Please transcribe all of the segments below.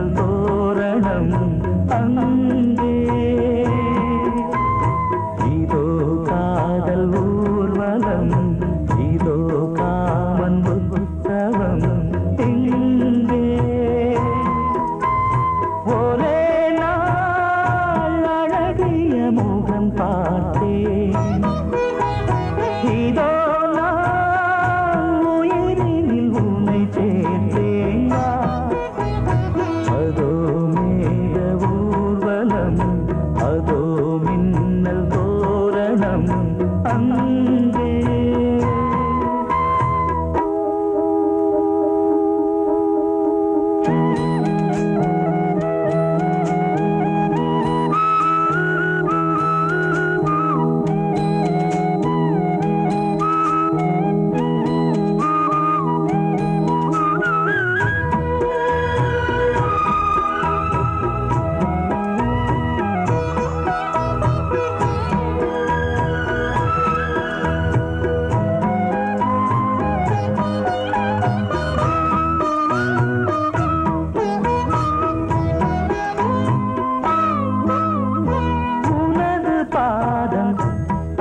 மின்னல் தோரணம் அங்கே இதோ காதல் ஊர்வலம் இதோ காமன் உற்சவம் இங்கே ஒரே நாள் அழகிய முகம் பார்த்தேன் இதோ நான் உயிரினில் உன்னை சேர்த்தேன் அதோ மேக ஊர்வலம் அதோ மின்னல் தோரணம் அங்கே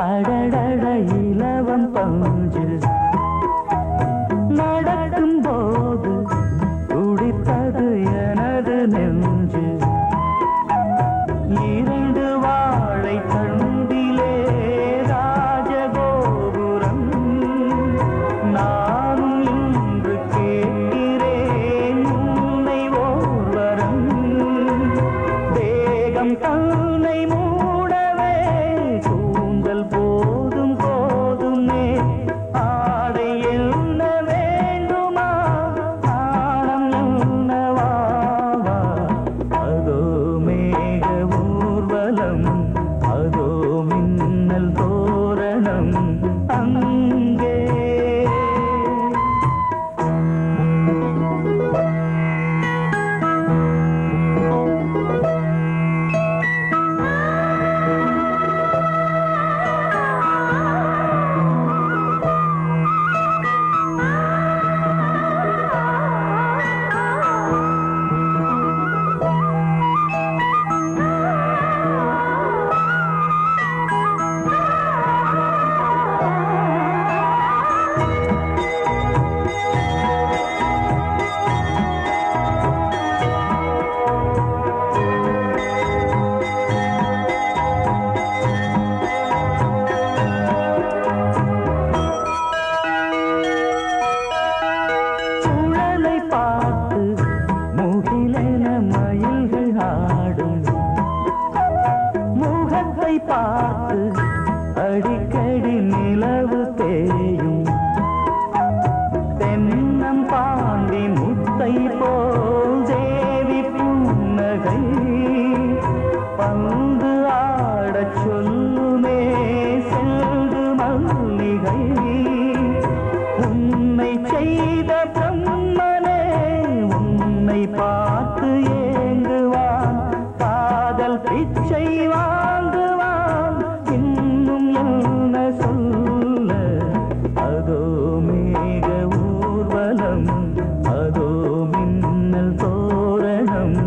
அடடட இலவம் பஞ்சில் நடக்கும் போது துடித்தது எனது நெஞ்சு இரண்டு வாழை தண்டிலே ராஜகோபுரம் நானும் இன்று கேட்கிறேன் உன்னை ஓர்வரம் தேகம் தன்னை மூடவே கூந்தல் போதும் போதுமே ஆடை என்ன வேண்டுமா ஆணம் என்னவாவா அதோ மேக ஊர்வலம் அதோ மின்னல் தோரணம் அங்கே பார்த்து அடிக்கடி நிலவு தேயும் தென்னம் பாண்டி முத்தை போல் தேவி புன்னகை பந்து ஆடச் சொல்லுமே செல்து மல்லிகை உன்னை செய்த பிரம்மனே உன்னை பார்த்து ஏங்குவான் காதல் பிச்சை வாங்குவான் இன்னும் என்ன சொல்ல அதோ மேக ஊர்வலம் அதோ மின்னல் தோரணம்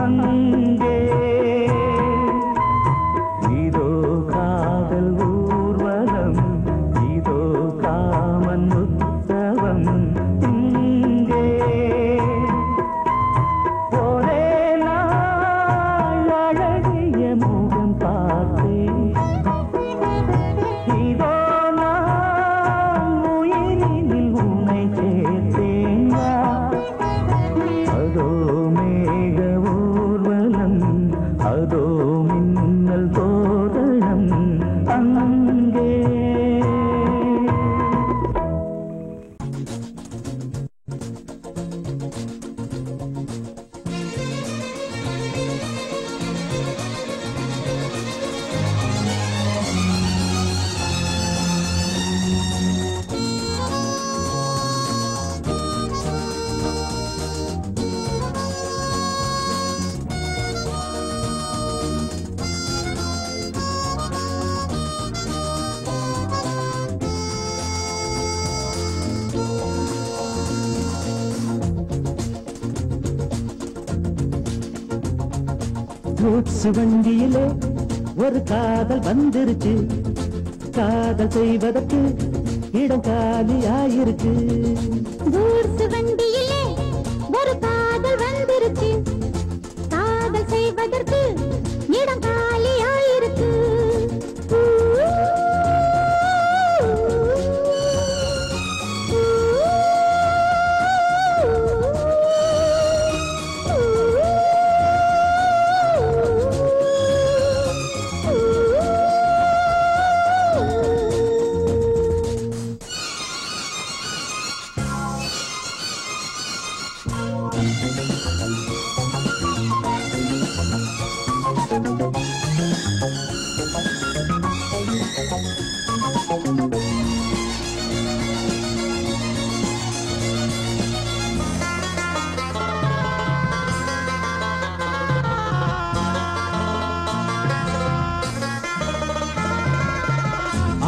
அங்கே இதோ காதல் ஊர்வலம் இதோ காமன் உற்சவம் இங்கே ஒரே நாள் அழகிய முகம் கூட்ஸ் வண்டியிலே ஒரு காதல் வந்துருச்சு, காதல் செய்வதற்கு இடம் காலியாயிருக்கு. கூட்ஸ் வண்டியிலே ஒரு காதல் வந்துருச்சு, காதல் செய்வதற்கு இடம் காலியாயிருக்கு.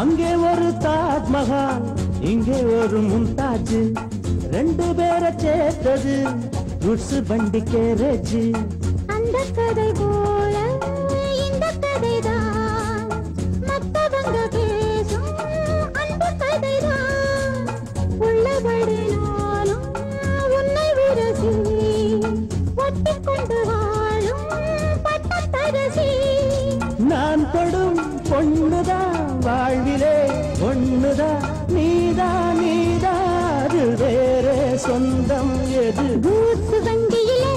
அங்கே ஒரு தாஜ்மஹால், இங்கே ஒரு மும்தாஜ், ரெண்டு பேரை சேர்த்தது குட்ஸ் வண்டி கேரேஜ். அந்த கதை போல இந்த கதைதான், மத்தவங்க பேசும் அந்த கதைதான். உள்ளபடி நானும் உன்னை விரசி, ஒட்டிக்கொண்டு வாழும் பட்டத்தரசி. நான் தொடும் பொண்ணுதான் வாழ்விலே ஒண்ணுதான், நீதான் நீதான், அது வேறே சொந்தம் எது? கூட்ஸ் வண்டியிலே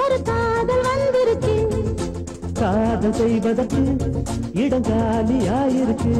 ஒரு காதல் வந்துருச்சு, காதல் செய்வதற்கு இடம் காலியாயிருக்கு.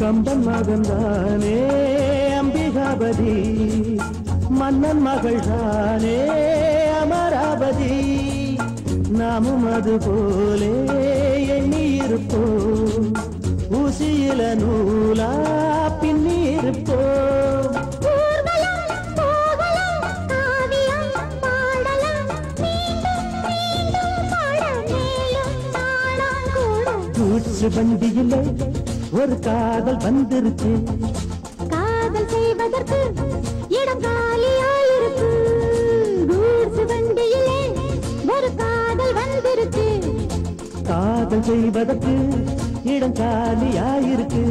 கம்பன் மகன்தானே அம்பிகாபதி, மன்னன் மகள் தானே அமராவதி. நாமும் அது போலே எண்ணி இருப்போம், ஊசியில நூலா பின்னி இருப்போம். கூட்ஸ் வண்டியிலே ஒரு காதல் வந்துருச்சு, காதல் செய்வதற்கு இடம் காலியாயிருக்கு. கூட்ஸ் வண்டியிலே ஒரு காதல் வந்துருச்சு, காதல் செய்வதற்கு இடம் காலியாயிருக்கு.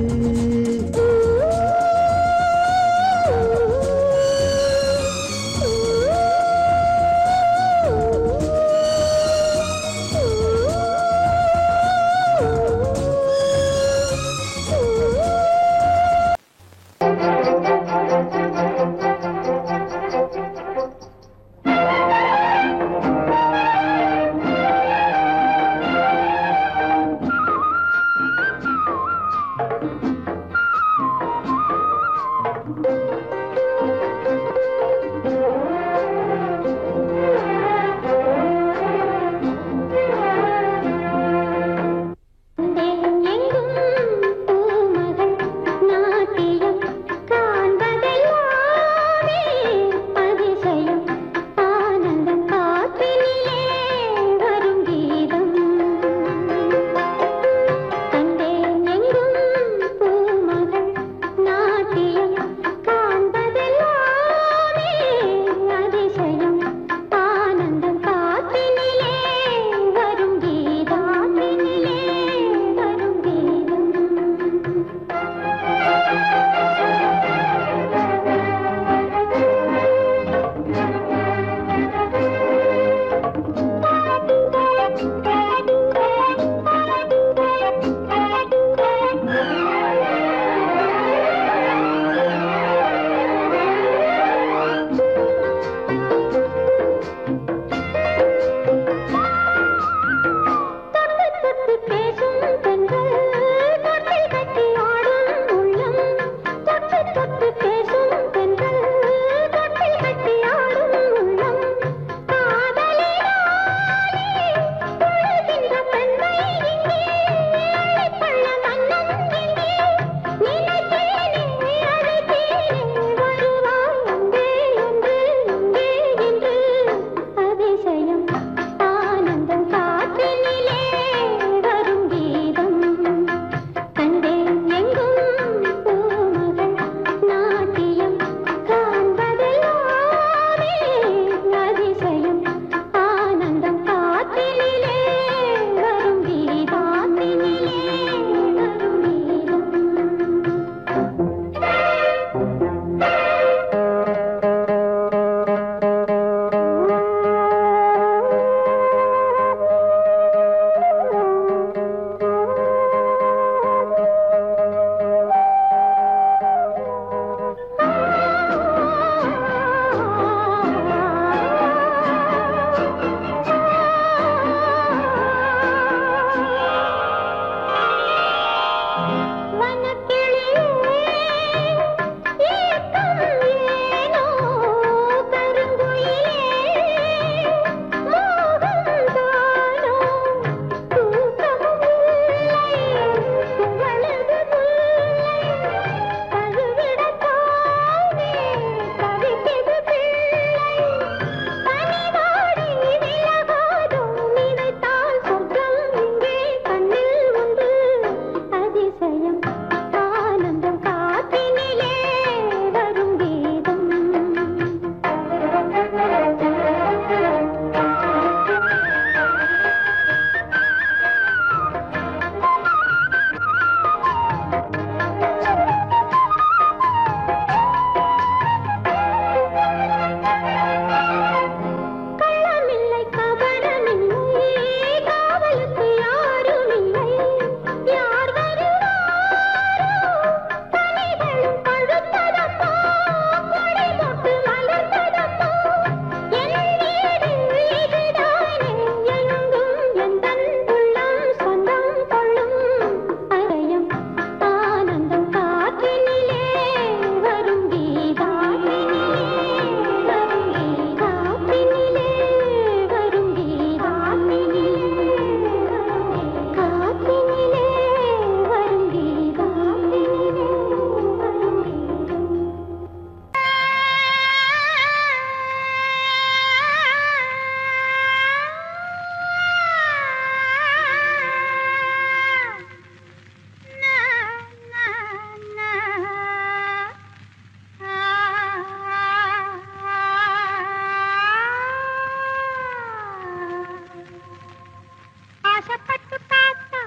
ஆசைப்பட்டு பார்த்தா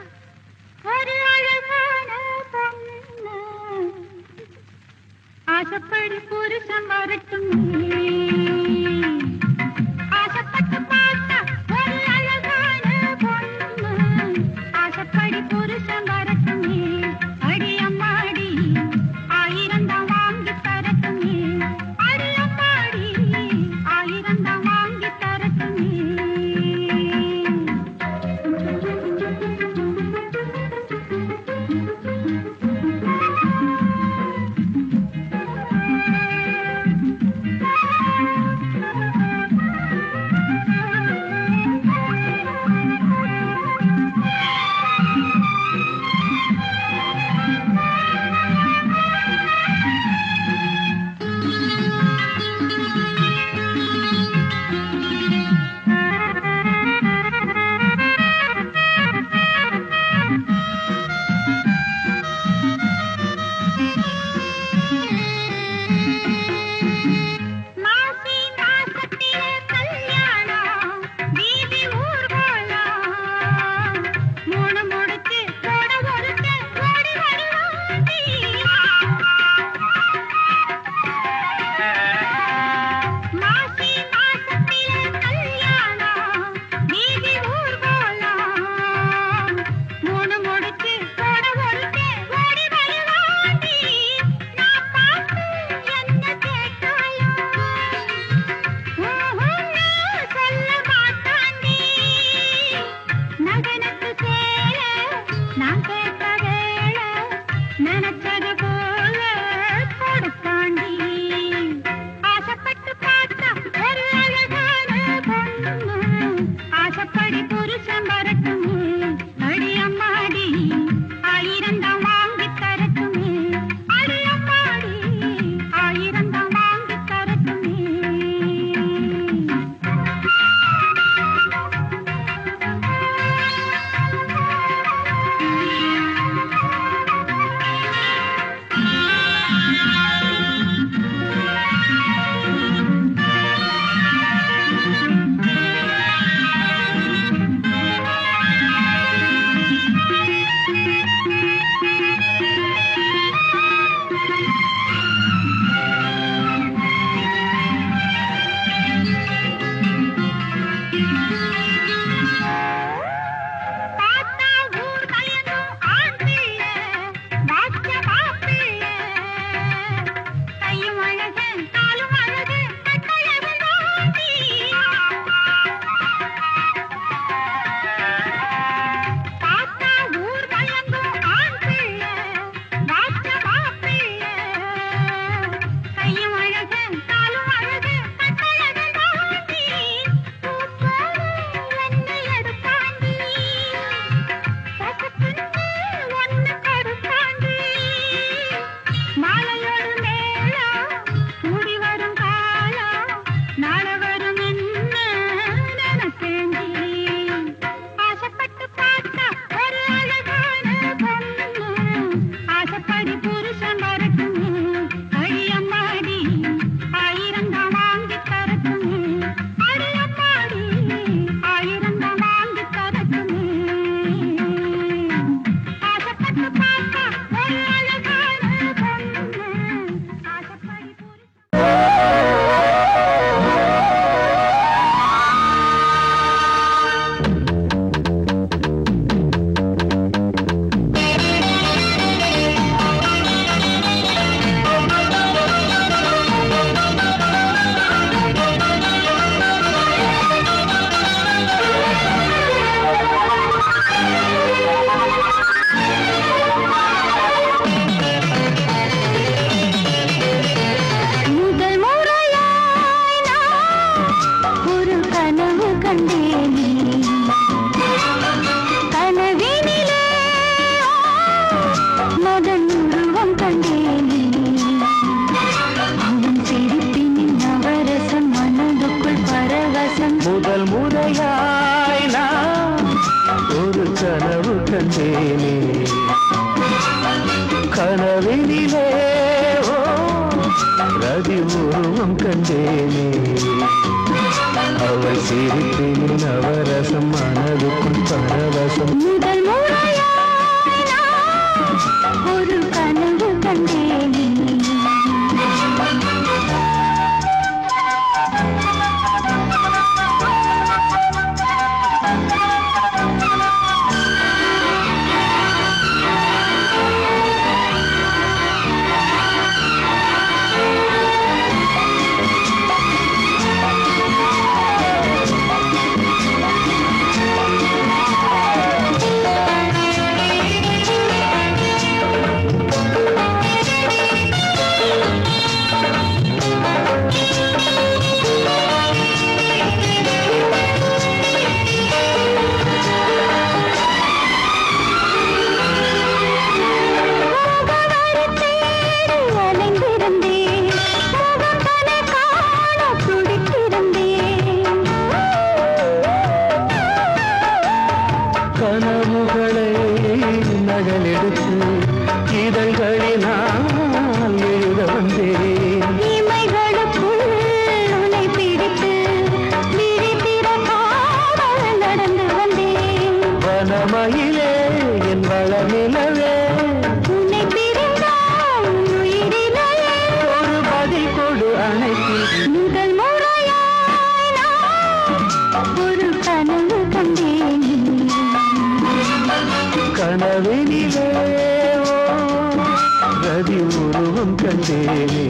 ஒரு அழகான பொண்ணு ஆசைப்படி புருஷன் வரட்டும் ஆசைப்பட்டு பார்த்தா ஒரு அழகான பொண்ணு ஆசைப்படி புருஷன் வரட்டும் அடியம்மாடி ஆயிரம் தான் வாங்கி தரட்டும் அடியம்மாடி ஆயிரம் தான் வாங்கி தரட்டும் கனவினிலே ரதி உருவம் கண்டேனே அவள் சிரிப்பின் நவரசம் மனதுக்குள் பரவசம். முதல் முறையாய் நான் ஒரு கனவு கண்டேன். கனவுகளை நகலெடுத்து இதழ்களினால் எழுத வந்தேன். இமைகளுக்குள் உன்னை பிடித்து விழித்திர காவல் நடந்து வந்தேன். வனமயிலே என் வளநிலவே உன்னை பிரிந்தால் உயிரிலே ஒரு பதில் கொடு அணைத்தில். முதல் முறையாய் நான் ஒரு கனவு கண்டேன். கனவினிலே ரதி உருவம் கண்டேனே.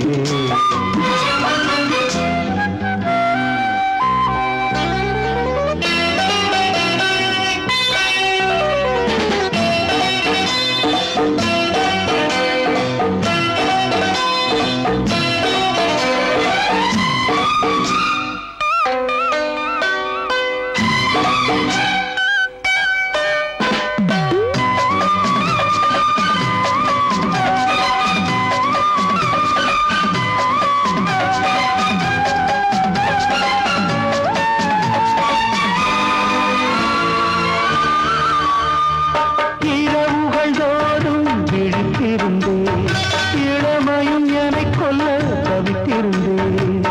இரவுகள் தோறும் விழித்திருந்தேன், இளமையும் என்னை கொல்ல தவித்திருந்தேன்.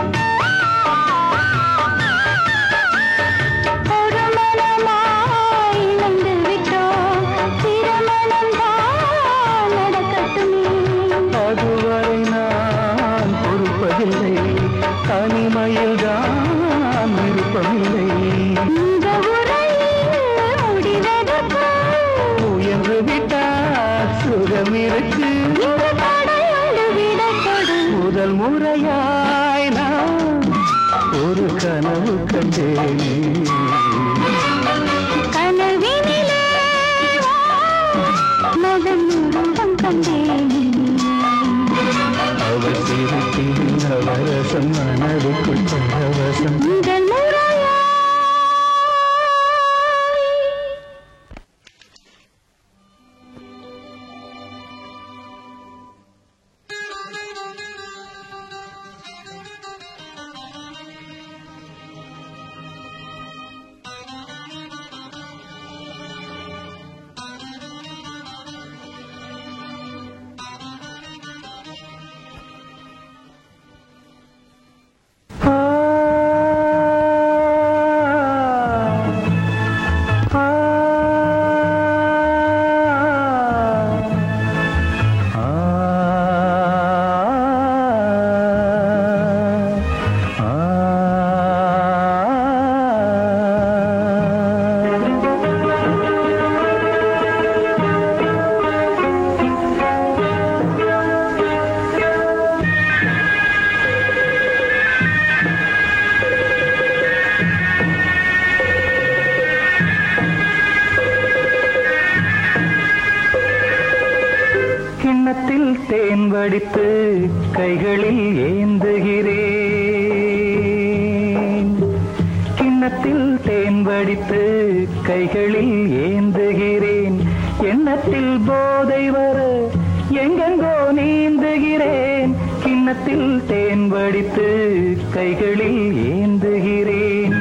ஒரு மனமாய் இணைந்து விட்டோம், திருமணம்தான் நடக்கட்டுமே. அதுவரை நான் பொறுப்பதில்லை, தனிமையில் தான் விருப்பமில்லை. இந்த உரையில் முடிவதற்கு முயன்று விட்டால் சுகம் இருக்கு. இந்த தடையோடு விடை கொடு. முதல் முறையாய் நான் ஒரு கனவு கண்டேனே. கனவினிலே மகன் உருவம் கண்டேன். அவள் சிரிப்பின் நவரசம் மனதுக்குள் பரவசம். முதல் முறையாய் கிண்ணத்தில் தேன் வடித்து கைகளில் ஏந்துகிறேன். கிண்ணத்தில் தேன் வடித்து கைகளில் ஏந்துகிறேன். எண்ணத்தில் போதை வர எங்கெங்கோ நீந்துகிறேன். கிண்ணத்தில் தேன் வடித்து கைகளில் ஏந்துகிறேன்.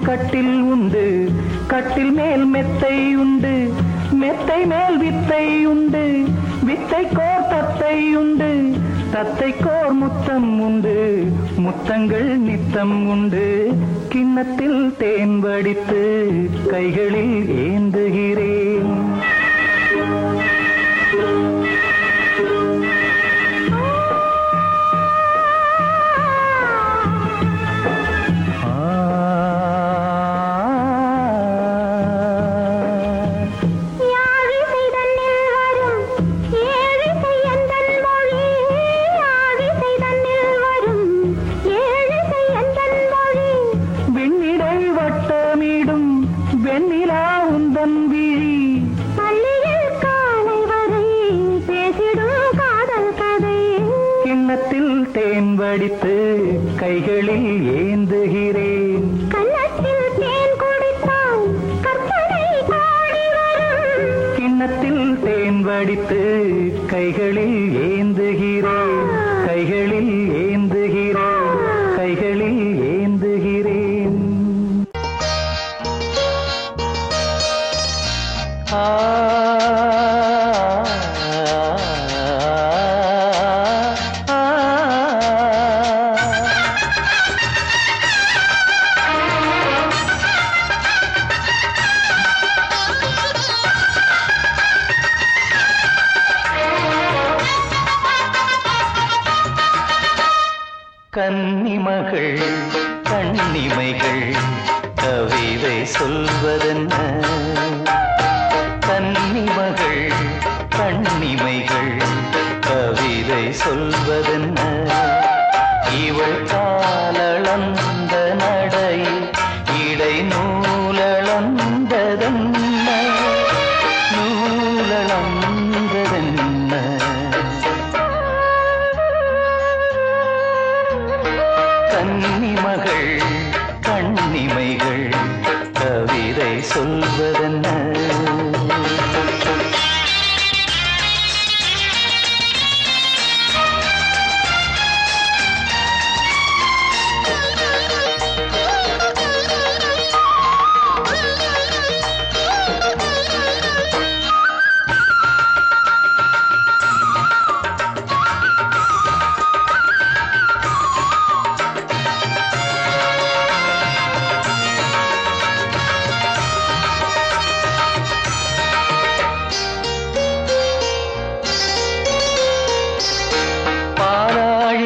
கட்டில் உண்டு, கட்டில் மேல் மெத்தை உண்டு, மெத்தை மேல் வித்தை உண்டு, வித்தைக்கோர் தத்தை உண்டு, தத்தைக்கோர் முத்தம் உண்டு, முத்தங்கள் நித்தம் உண்டு. கிண்ணத்தில் தேன் வடித்து கைகளில் ஏந்துகிறேன். கிண்ணத்தில் தேன் வடித்து கைகளில் ஏந்துகிறேன். கன்னத்தில் தேன் குடித்தால் கற்பனை பாடி வரும். கிண்ணத்தில் தேன் வடித்து கைகளில் ஏந்துகிறேன், கைகளில் ஏந்துகிறேன், கைகளில் ஏந்துகிறேன். கன்னிமகள் கண்ணிமைகள் கவிதை சொல்வதென்ன? கன்னிமகள் கண்ணிமைகள் கவிதை சொல்வதென்ன? இவள் காலளந்த நடையில் இடை நூலளந்ததென்ன? நூலளந்ததென்ன? கன்னிமகள் கண்ணிமைகள் கவிதை சொல்வதென்ன?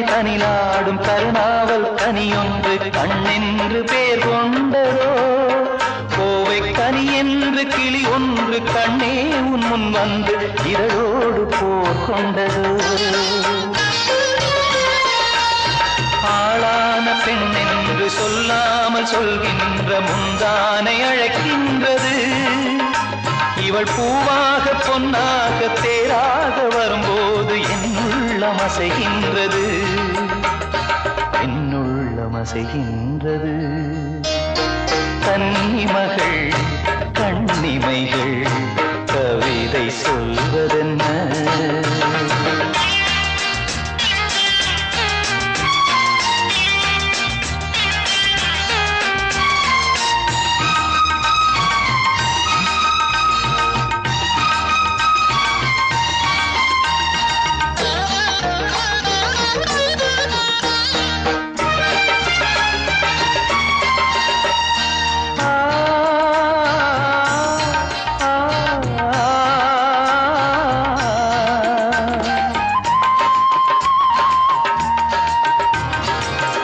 கனிலாடும் கருணாவல் கனியொன்று கண்ணென்று பேர் கொண்டதோ? கோவை கனி என்று கிளி ஒன்று கண்ணே உன் முன் வந்து இதழோடு போர் கொண்டதோ? ஆளான பெண் என்று சொல்லாமல் சொல்கின்ற முந்தானை அழைக்கின்றது. இவள் பூவாக பொன்னாக தேராக வரும்போது என் உள்ளம் அசைகின்றது, என் உள்ளம் அசைகின்றது. கன்னிமகள் கண்ணிமைகள் கவிதை சொல்வதென்ன?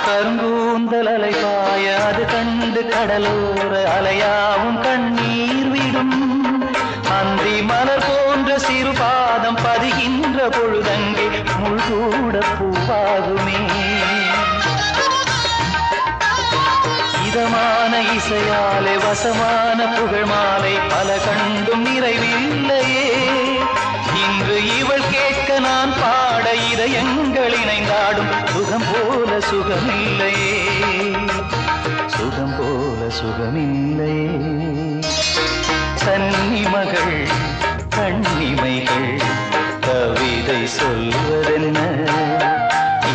கருங்கூந்தல் அலைபாய அது கண்டு கடலோர அலையாவும் கண்ணீர் விடும். அந்தி மலர் போன்ற சிறு பாதம் பதிகின்ற பொழுதங்கே முள்கூட பூவாகுமே. இதமான இசையாலே வசமான புகழ் மாலை பல கண்டும் நிறைவில்லையே. இன்று இவள் கேட்க நான் பாட இதயங்கள் இணைந்தாடும் சுகம் போல சுகமில்லையே, சுகம் போல சுகமில்லையே. கன்னிமகள் கண்ணிமைகள் கவிதை சொல்வதென்ன?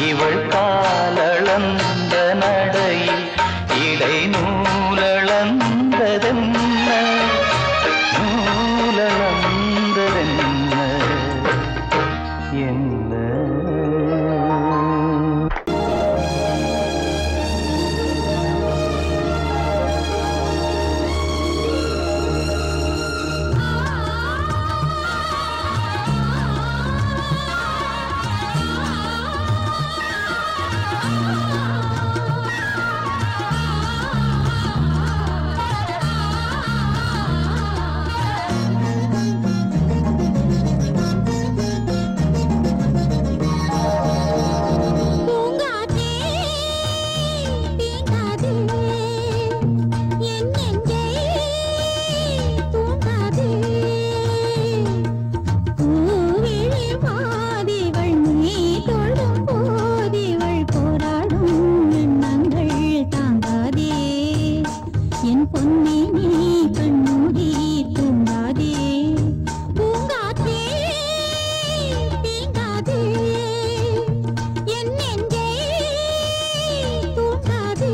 இவள் காலளந்த நடையில் இடை நூலள என் பொன்னே நீ கண்ணூடி தூங்காதே பூங்காத்தே தீங்காதே என் நெஞ்சே தூங்காதே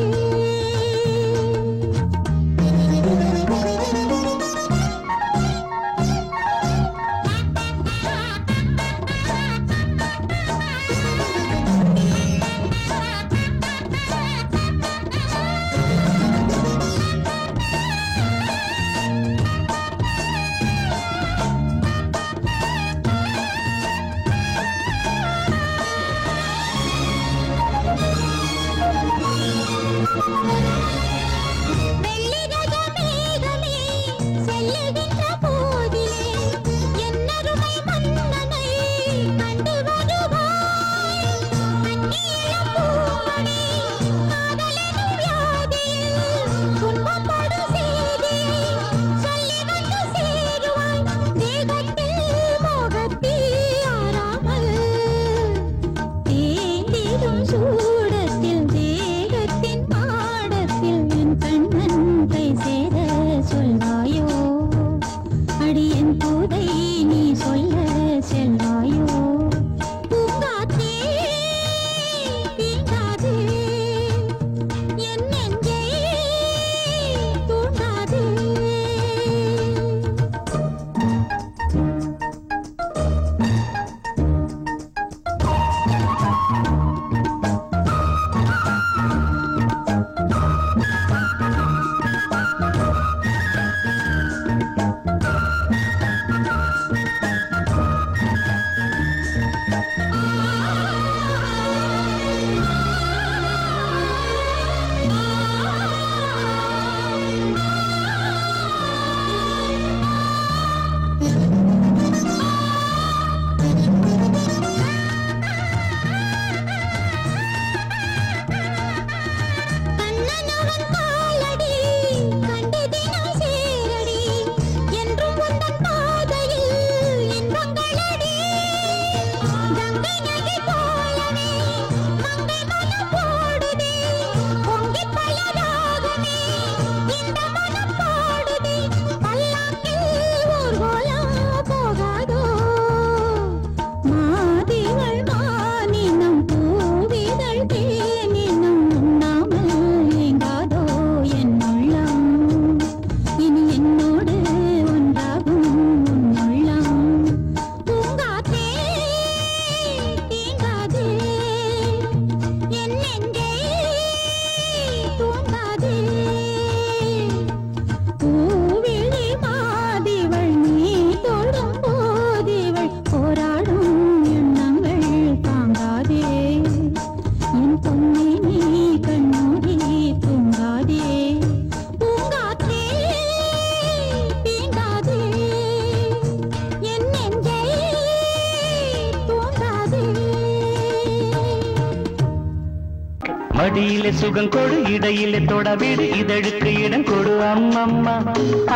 மடியிலே சுகம் கொடு இடையிலே தொடவிடு இதழுக்கு இடம் கொடு அம்மம்மா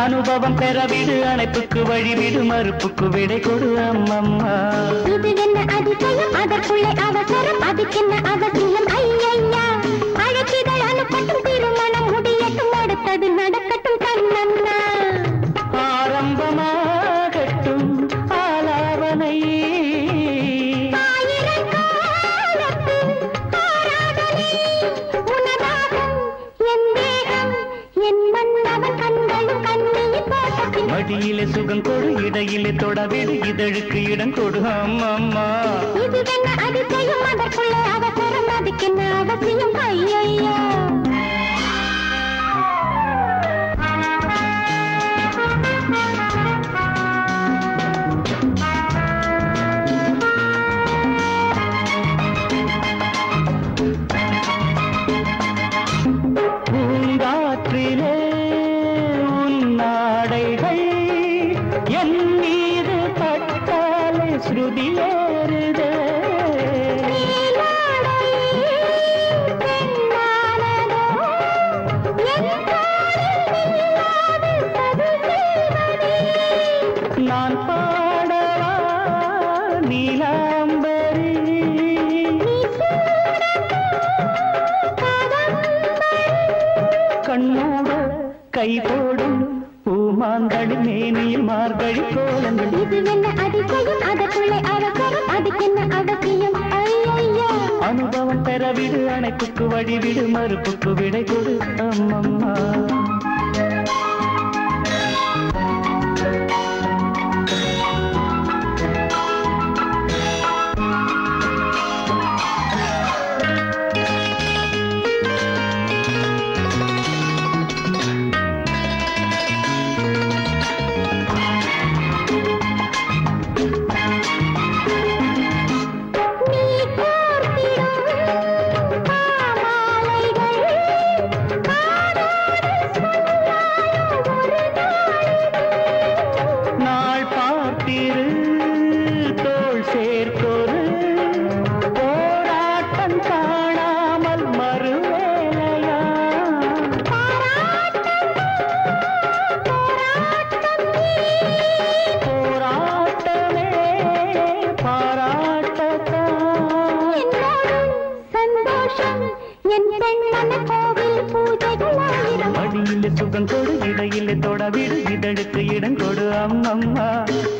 அனுபவம் பெறவிடு அணைப்புக்கு வழிவிடு மறுப்புக்கு விடை கொடு அம்மம்மா இது என்ன அதிசயம் அதற்குள்ளே அவசரம் அதுக்கென்ன அவசியம் ஐயையா அழைச்சிகள் அனுப்பட்டும் திருமணம் முடியட்டும் அடுத்தது நடக்கட்டும் கண்ணம்மா ஆரம்பமாகட்டும் ஆலாவனை மடியிலே சுகம் கொடு இடையிலே தொடவிடு இதழுக்கு இடம் கொடு அம்மம்மா இது என்ன அதிசயம் அதற்குள்ளே அவசரம் அதுக்கென்ன அவசியம் ஐயையா பூங்காற்றிலே உன்னாடைகள் என் மீது பட்டாலே ஸ்ருதியேறுதே நான் பாடவா நீலாம்பரி கண்ணோட கை போடும் பூமாங்கடி மேனியில் மார்கழி கோலங்கள். இது என்ன அதிசயம், அதற்குள்ளே அவசரம், அதுக்கென்ன அவசியம்? ஐயா அனுபவம் பெறவிடு, அணைப்புக்கு வழிவிடு, மறுப்புக்கு விடை கொடு அம்மம்மா.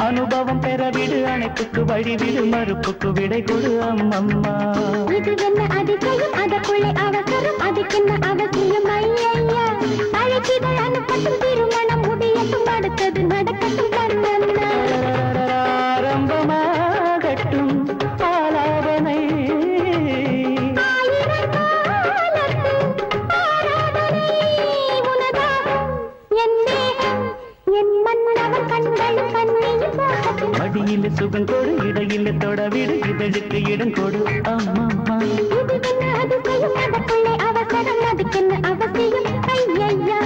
அனுபவம் பெறவிடு, அணைப்புக்கு வழிவிடு, மறுப்புக்கு விடை கொடு அம்மம்மா. இது என்ன அதிசயம், அதற்குள்ளே அவசரம், அதுக்கென்ன அவசியம்? ஐயா அழைச்சிதழ் அனுப்பட்டும், திருமணம் முடியட்டும், அடுத்தது நடக்கட்டும் கண்ணம்மா. ஆரம்பமாகட்டும் ஆலாபனை, மடியில் சுகம் கொடு, இடையில் தொடவிடு, இதழுக்கு இடம் கொடு அம்மம்மா. இது என்ன அதிசயம், அதற்குள்ளே அவசரம், அதுக்கென்ன அவசியம்? ஐயா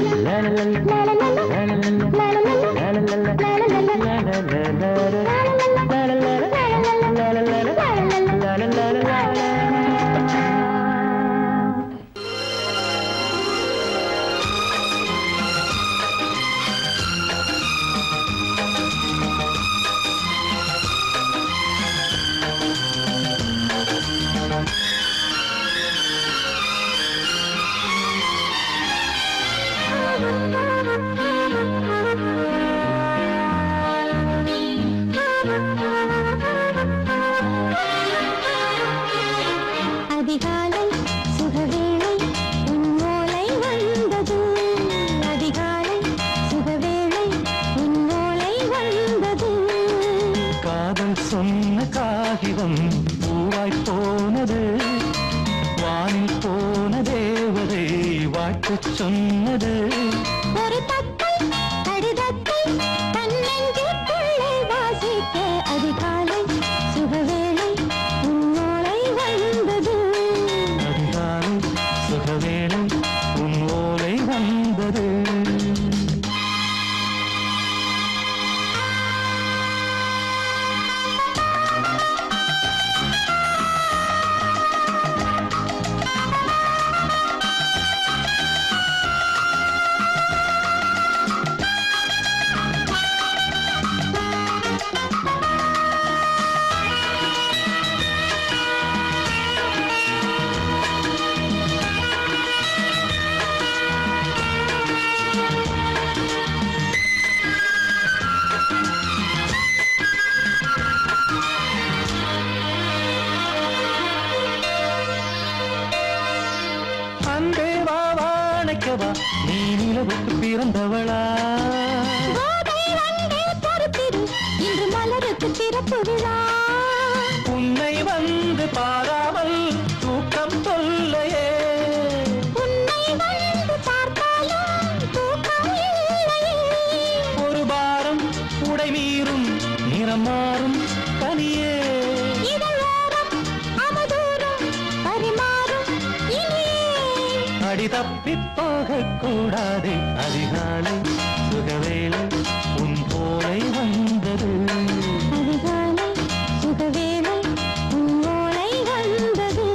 அதிகாலை சுகவேளை உன்னோலை வந்தது, அதிகாலை சுகவேளை உன்னோலை வந்தது. காதல் சொன்ன காகிதம் பூவாய் போனது, வானில் போன தேவதை வாழ்த்து சொன்னது. ஒரு தத்தை கடிதத்தை தன்னெஞ்சுக்குள்ளே வாசிக்க, அதிகாலை சுகவேளை உன்னோலை வந்தது, அதிகாலை சுகவேளை உன் ஓலை வந்தது. நீ நிலவுக்கு பிறந்தவளா, இன்று மலருக்கு திறப்பு விழா. உன்னை வந்து பாராமல் தூக்கம் சொல்லையே, உன்னை வந்து பார்த்தாலும் தூக்கம் இல்லையே. ஒரு பாரம் உடை மீறும், நிறம் மாறும் தனியே, இதழோரம் அவதூறம் பரிமாறும் இனியே. அடி தப்பி போகக் கூடாது, அதிகாலை சுகவேளை உன் போலை வந்தது, அதிகாலை சுகவேளை உன்னோலை வந்தது.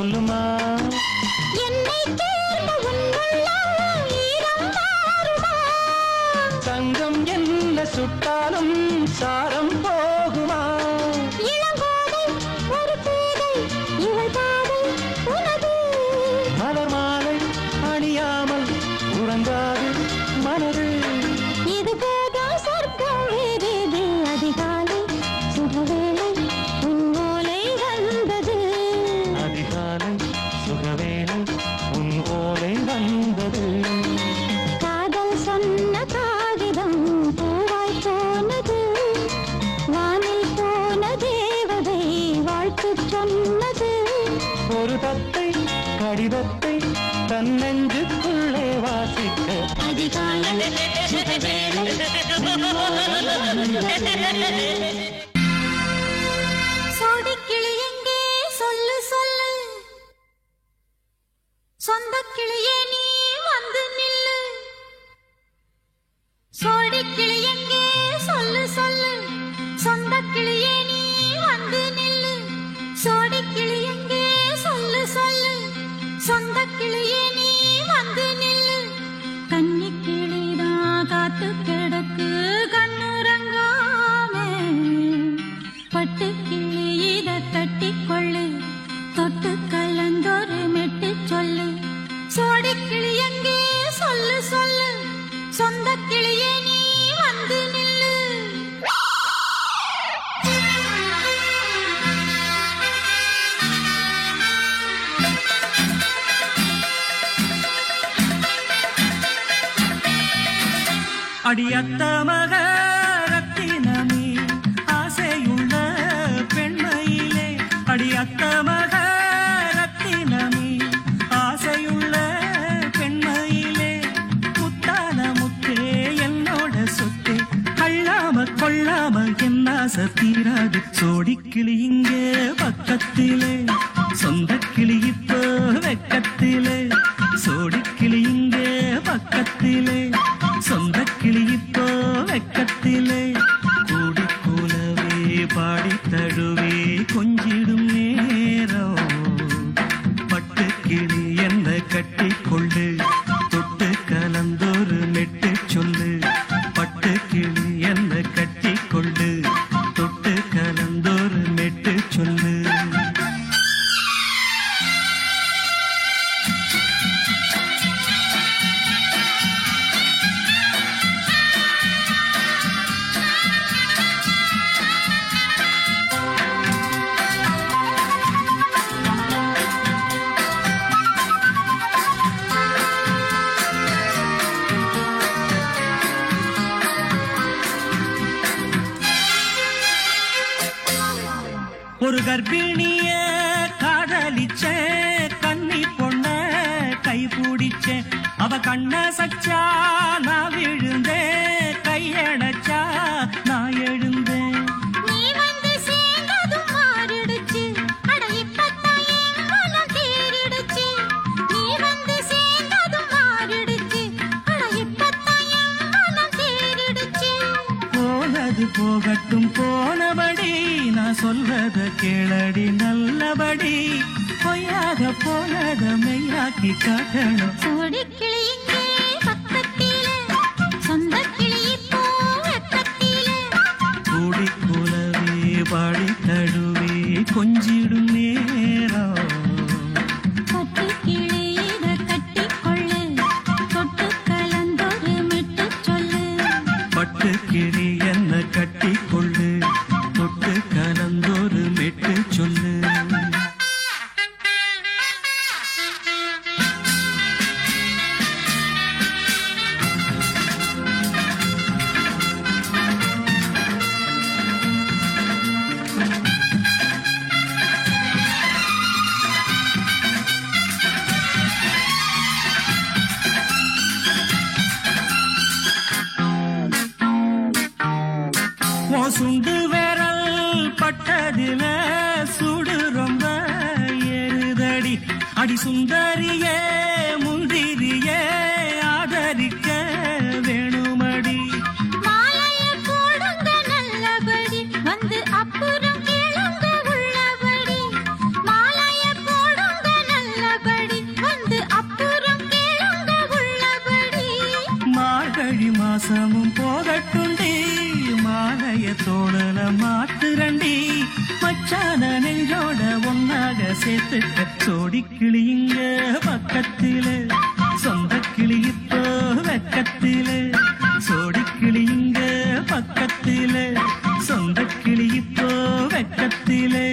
சொல்லுமா என்னை தேர்ந்த உன்னுள்ளம் ஈரம் மாறுமா தங்கம் என்ன சுட்டாலும் சாரம் போகுமா இளங்கோதை ஒரு பேதை இவள் பாதை உனது மலர் மாலை அணியாமல் உறங்காது மனது இது போதும் சொர்க்கம் வேறேது அதிகாலை சுகவேளை உன் ஓலை வந்தது அதிகாலை சுகவேளை உன் ஓலை வந்தது காதல் சொன்ன காகிதம் பூவாய் போனது வானில் போன தேவதை வாழ்த்து சொன்னது ஒரு தத்தை கடிதத்தை தன் நெஞ்சுக்குள்ளே வாசிக்க அதிகாலை சுகவேளை உன் ஓலை வந்தது சோடிக்கிளி எங்கே சொல்லு சொல்லு சொந்த கிளியே நீ வந்து நில்லு சோடிக்கிளி எங்கே சொல்லு சொல்லு சொந்த கிளியே நீ வந்து நில்லு சோடிக்கிளி எங்கே சொல்லு சொல்லு சொந்த கிளியே நீ வந்து நில்லு கன்னி கிளிதான் காத்து கிடக்கு கண்ணுறங்காமே பட்டு கிளி இத தட்டிக்கொள்ளு தொட்டு கலந்தொரு மெட்டு சொல்லு சோடி கிளி எங்கே சொல்லு சொல்லு சொந்த கிளியே நீ வந்து நில்லு அடியத்த மக ரத்தினமே ஆசையுள்ள பெண்மையிலே அடியத்த மக ரத்தினமே ஆசையுள்ள பெண்மையிலே முத்தான முத்தே என்னோட சொத்தே அள்ளாம கொள்ளாம என்ன சத்தீராது சோடிக்கிளி இங்கே பக்கத்திலே சொந்த கிளி இப்போ வெக்கத்திலே சோடிக்கிளி இங்கே பக்கத்திலே சொந்த கிளி இப்போ வெக்கத்திலே கூடி கூலவே பாடி தழுவே கொஞ்சிடும் நேரம் பட்டு கிளி என்ன கட்டிக்கொள்ளு தொட்டு கலந்தொரு மெட்டு சொல்லு பட்டு கிளி என்ன கட்டிக்கொள்ளு தொட்டு கலந்தொரு மெட்டு சொல்லு ஒரு கர்ப்பிணிய காதலிச்ச கண்ணி பொண்ண கை பிடிச்ச அவ கண்ண சச்சா நான் விழுந்தேன் கையடைச்சா நான் எழுந்தேன் நீ வந்து சேர்ந்ததும் மாறிடுச்சு அட இப்பத்தான் என் மனம் தேறிடுச்சு நீ வந்து சேர்ந்ததும் மாறிடுச்சு அட இப்பத்தான் என் மனம் தேறிடுச்சு போனது போகட்டும் போனபடி நான் சொல்றத கேளடி நல்லபடி பொய்யாக போனத மெய்யாக்கி காட்டணும் சோடி கிளி இங்கே பக்கத்திலே சொந்த கிளி இப்போ வெக்கத்திலே கூடி கூலவே பாடி தழுவே கொஞ்சிடும் நேரம் பட்டு கிளி இத கட்டிக்கொள்ளு தொட்டு கலந்தொரு மெட்டு சொல்லு பட்டு கிளி என்ன கட்டிக்கொள்ளு தொட்டு கலந்தொரு மெட்டு சொல்லு சுண்டு விரல் பட்டதில சுடு ரொம்ப ஏறுதடி அடி சுந்தரியே முந்திரியே ஆதரிக்க வேணுமடி மாலைய போடுங்க நல்லபடி வந்து அப்புறம் கேளுங்க உள்ளபடி மாலைய போடுங்க மார்கழி மாசமும் போகட்டுண்டி மாலைய தோழல மாத்துரண்டி மச்சான நெஞ்சோட ஒன்னாக சேர்த்துக்க சோடி கிளியுங்க பக்கத்திலே சொந்த கிளி இப்போ வெக்கத்திலே சோடி கிளியுங்க பக்கத்திலே சொந்த கிளி இப்போ வெக்கத்திலே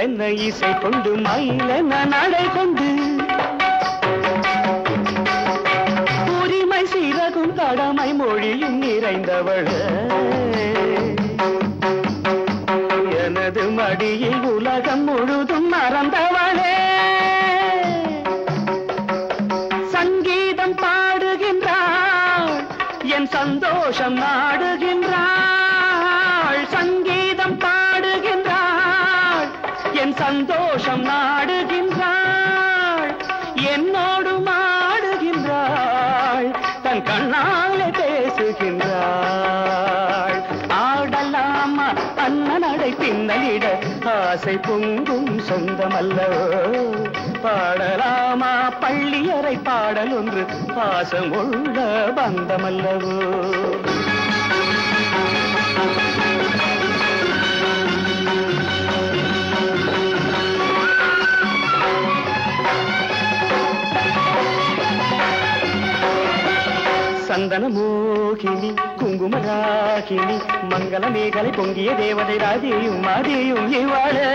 என்ன இசை கொண்டு மயிலென நடை கொண்டு உரிமை சீரகும் கடமை மொழியும் நிறைந்தவள் எனது மடியில் உலகம் முழுதும் மறந்தவளே சங்கீதம் பாடுகின்றாள் என் சந்தோஷம் நாடுகின்றாள் அவள் சங்கீதம் பாடுகின்றாள், என் சந்தோஷம் நாடுகின்றாள், என்னோடு மாடுகின்றாள், தன் கண்ணாலே பேசுகின்றாள். ஆடலாமா அண்ணனடை பின்னலிட ஆசை பொங்கும் சொந்தமல்லவோ, பாடலாமா பள்ளியறை பாடல் ஒன்று பாசமுள்ள பந்தமல்லவோ. சந்தன மோகினி குங்குமராகினி மங்கள மேகலை பொங்கிய தேவதை ராதியும் மாதியும் இவாளே.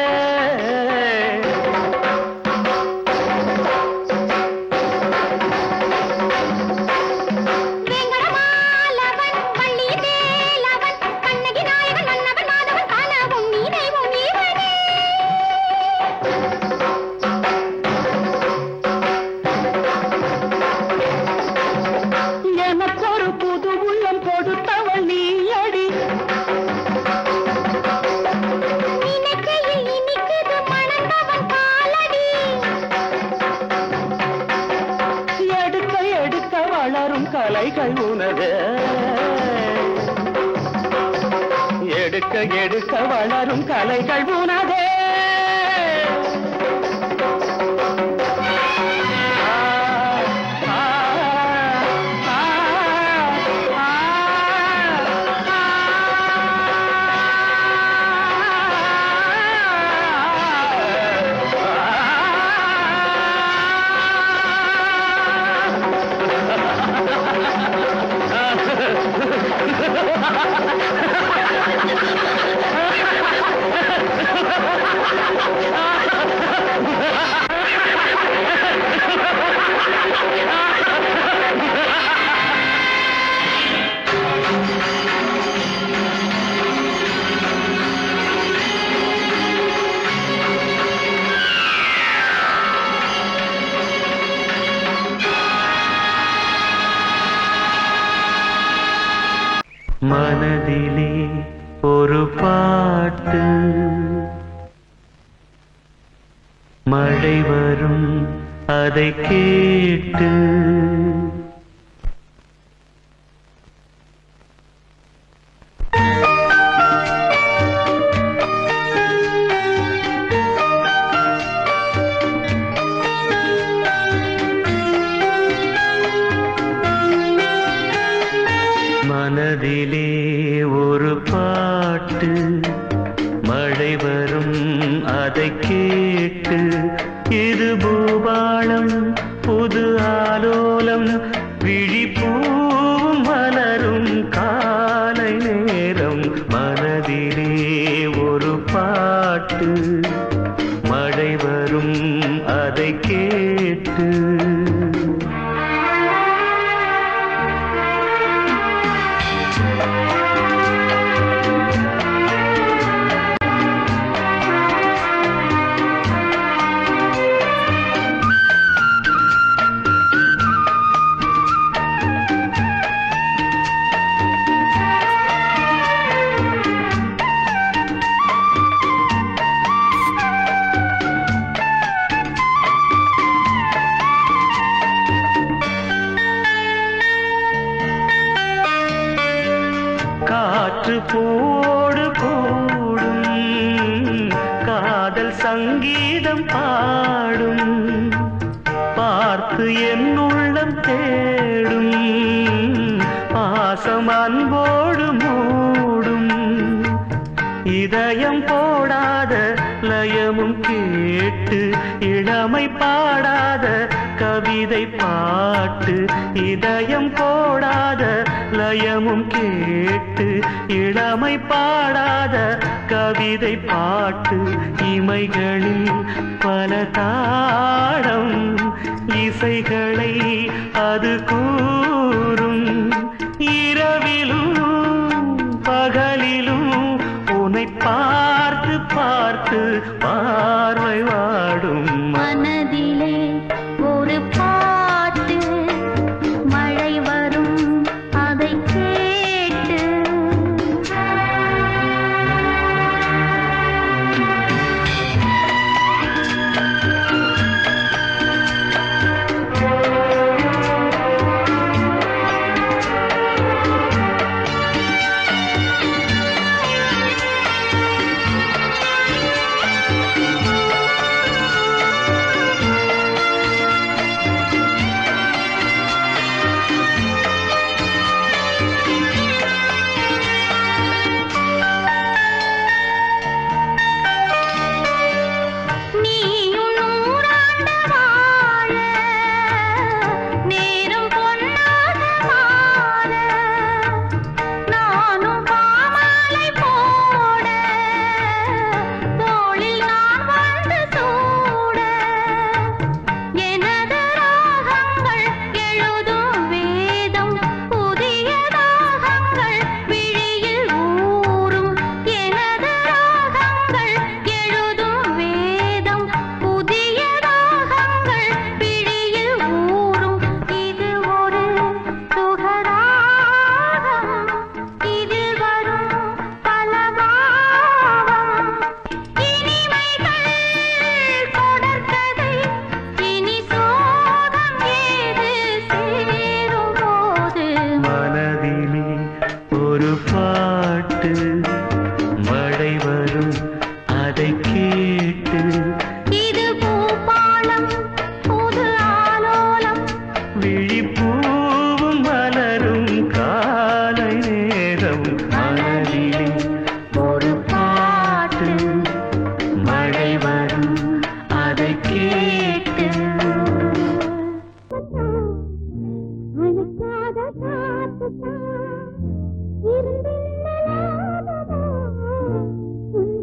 கலைகள் உனது எடுக்க எடுக்க வளரும் கலைகள் உனதே. மனதிலே ஒரு பாட்டு, மழை வரும் அதை கேட்டு. மனதிலே ஒரு பாட்டு, மழை வரும் அதை கேட்டு. இது பூபாளம் புது ஆலோலம், விழிப்பூவும் மலரும் காலை நேரம். மனதிலே ஒரு பாட்டு, மழை வரும் அதை கேட்டு. காற்று போடு போடும், காதல் சங்கீதம் பாடும், பார்த்து என் உள்ளம் தேடும், பாசம் அன்போடு மூடும். இதயம் போடாத லயமும் கேட்டு, இளமை பாடாத கவிதை பாட்டு. இதயம் போடாத லயமும் கேட்டு, இளமை பாடாத கவிதை பாட்டு. இமைகளில் பல தாளம், இசைகளை அது கூறும். இரவிலும் பகலிலும் உன்னை பார்த்து பார்த்து பார்வை வாடும். மனதிலே ஒரு பாட்டு, மழை வரும் அதை கேட்டு. ஒரு பாட்டு மழை வரும் அதை கேட்டு இது பூபாலம் புது ஆலோலம் விழிப்பூவும் மலரும் காலை நேரம் மனதிலே ஒரு பாட்டு மழை வரும் அதை கேட்டு அழுக்காத காத்துதான் இருந்தில்லாததா உன்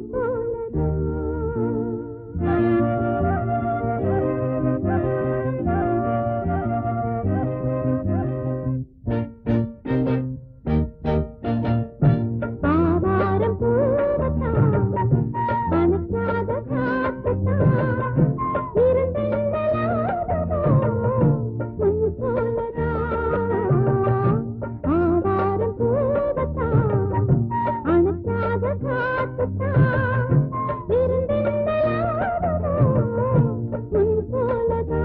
பாவாரம் பூவத்தான் அழுக்காத காத்துதான் இருந்தில்லாததா உன் போலதா ஆவாரம் பூவத்தான் அழுக்காத காத்துதான் இருந்தில்லாததா உன் போலதா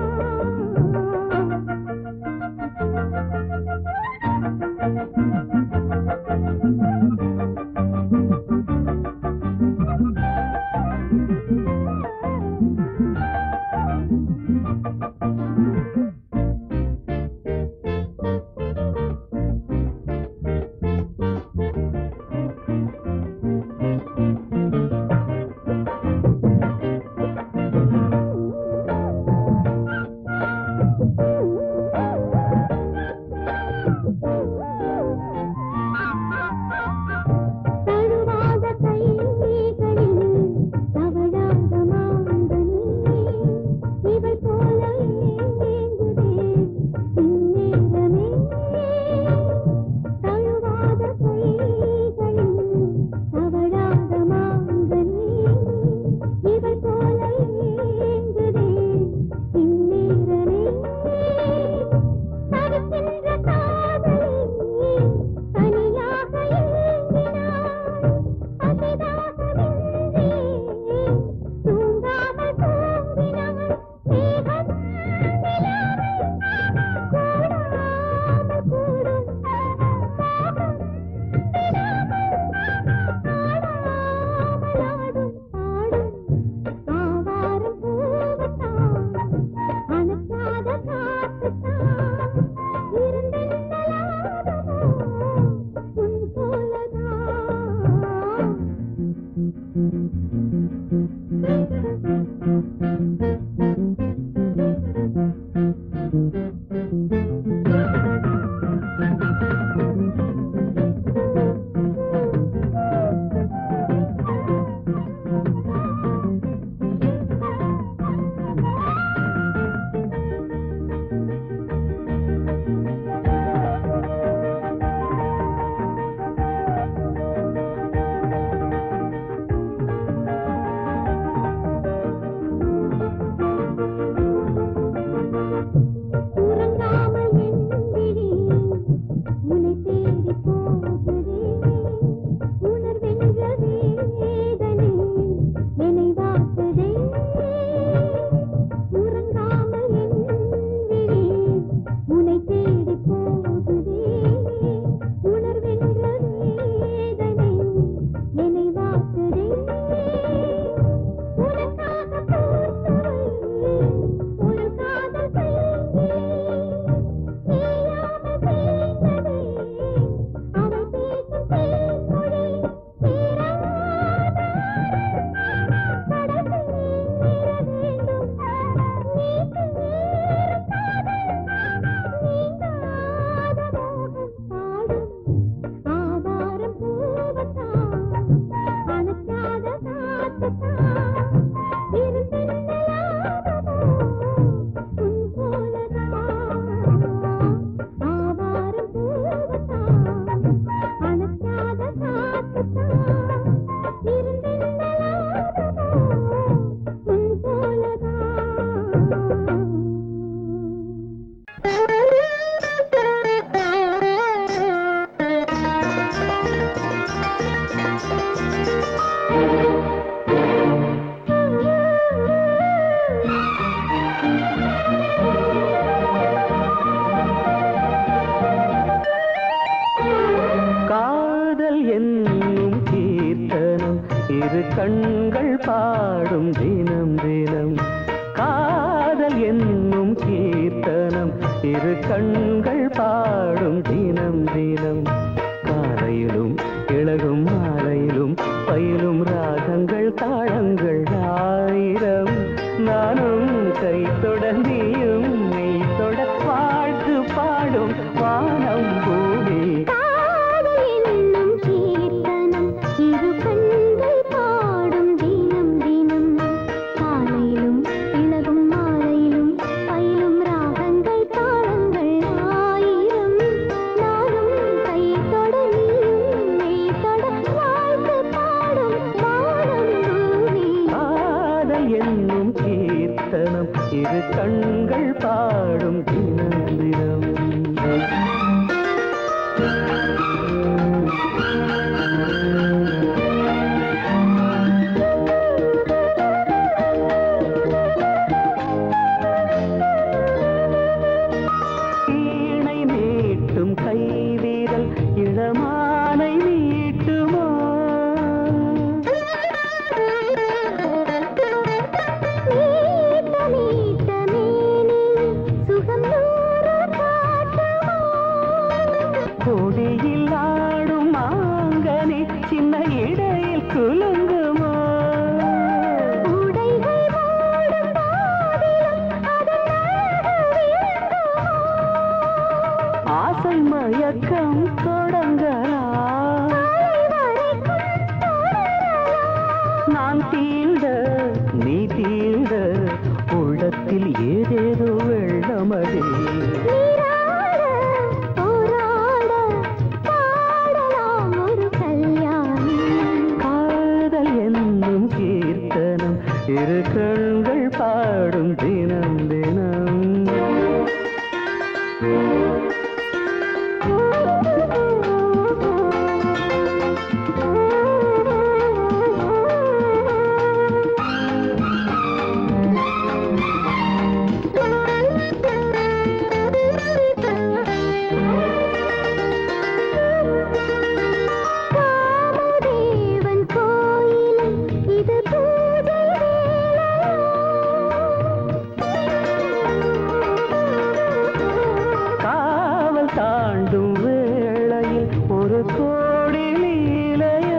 காதல் என்னும் கீர்த்தனம் இரு கண்கள் பாடும் தினம் தினம். காதல் என்னும் கீர்த்தனம் இரு கண்கள் பாடும் தினம் தினம். காலையிலும் இளகும் மாலையிலும் பயிலும் ராகங்கள் தாளங்கள் ஆயிரம். நானும் கை தொடர்ந்தியும் மெய் தொட வாழ்த்து பாடும் வானம் பூமி. இரு கண்கள் பாடும் தினம் தினம். வீணை மீட்டும் கைவிரல் இளமானை மீட்டுமோ? கொடியில் ஆடும் மாங்கனி சின்ன இடையில் குலுங்குமோ? ஆசை மயக்கம் தொடங்கலாம். நான் தீண்ட நீ தீண்ட உள்ளத்தில் ஏதேதோ வெள்ளமடி. இரு கண்கள் பாடும் தினம் தினம். தாண்டும் வேளையில் ஒரு கோடி லீலைய.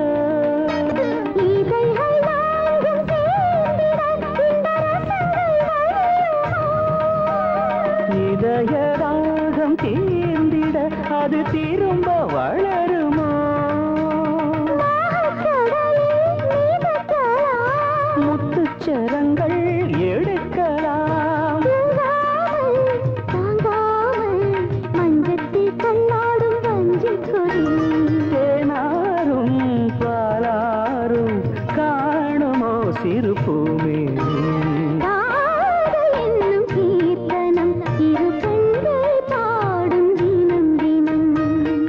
இதய ராகம் தீர்ந்திட அது திரும்ப வளருமோ? முத்துச்சரங்கள் எடுக்கலாம். தேனாரும் பாலாரும் காணுமோ சிறு பூமி.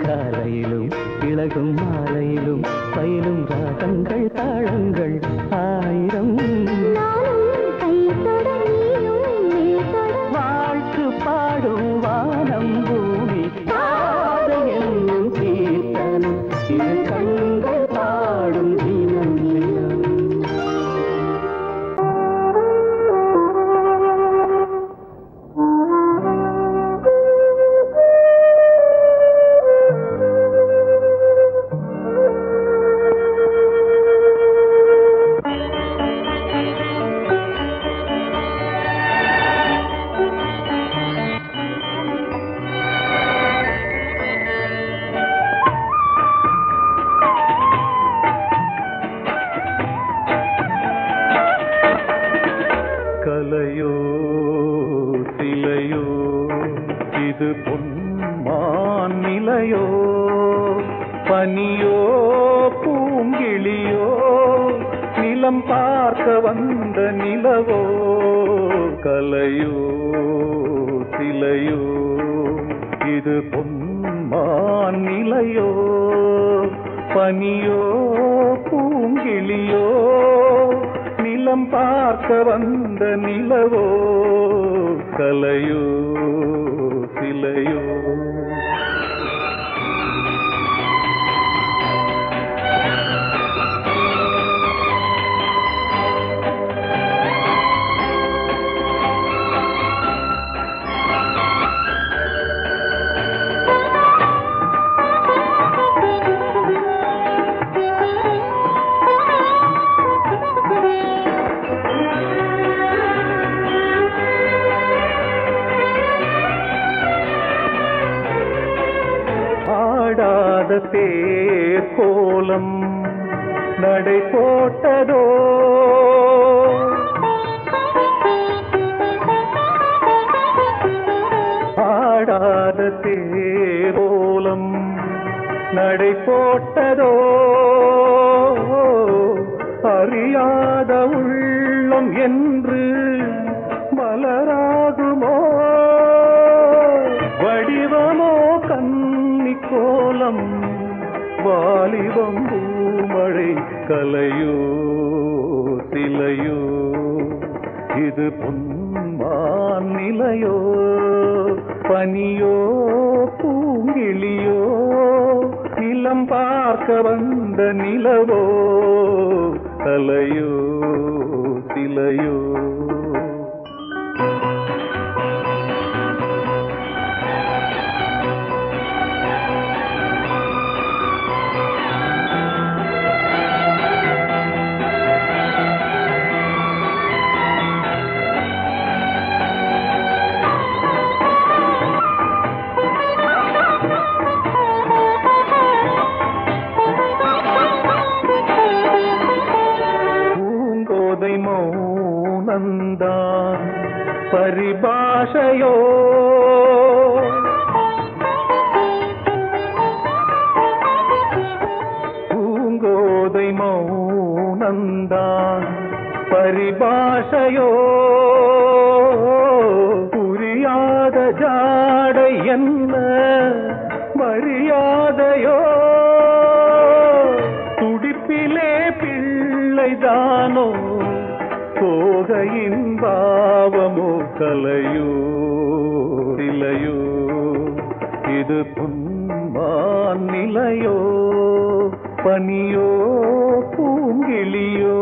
காலையிலும் இளகும் மாலையிலும் பயிலும் ராகங்கள் தாளங்கள் ஆயிரம். வாழ்த்து பாடும் வானம் பூமி. காதல் என்னும் கீர்த்தனம் இரு கண்கள் பாடும் தினம் தினம். கலையோ சிலையோ இது பொன்மான் நிலையோ? பனியோ பூங்கிளியோ நிலம் பார்க்க வந்த நிலவோ? கலையோ சிலையோ இது பொன்மான் நிலையோ? பனியோ பூங்கிளியோ நிலம் பார்க்க வந்த நிலவோ? கலையோ சிலையோ? தேர் கோலம் நடை போட்டதோ ஆடாத தேரோலம் நடை போட்டதோ அறியாத உள்ளம் என்று மலராகுமோ வடிவமோ கன்னி கோலம் வாலிபம் பூமழை கலையோ சிலையோ இது பொன்மான் நிலையோ பனியோ பூங்கிளியோ நிலம் பார்க்க வந்த நிலவோ கலையோ சிலையோ மௌனந்தான் பரிபாஷையோ பூங்கோதை மௌனந்தான் பரிபாஷையோ புரியாத ஜாடை என்ன மரியாதையோ துடிப்பிலே பிள்ளைதானோ சோகையின் பாவமோ கலையோ சிலையோ இது பொன்மான் நிலையோ பனியோ பூங்கிளியோ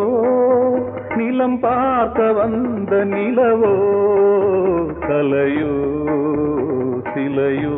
நிலம் பார்க்க வந்த நிலவோ கலையோ சிலையோ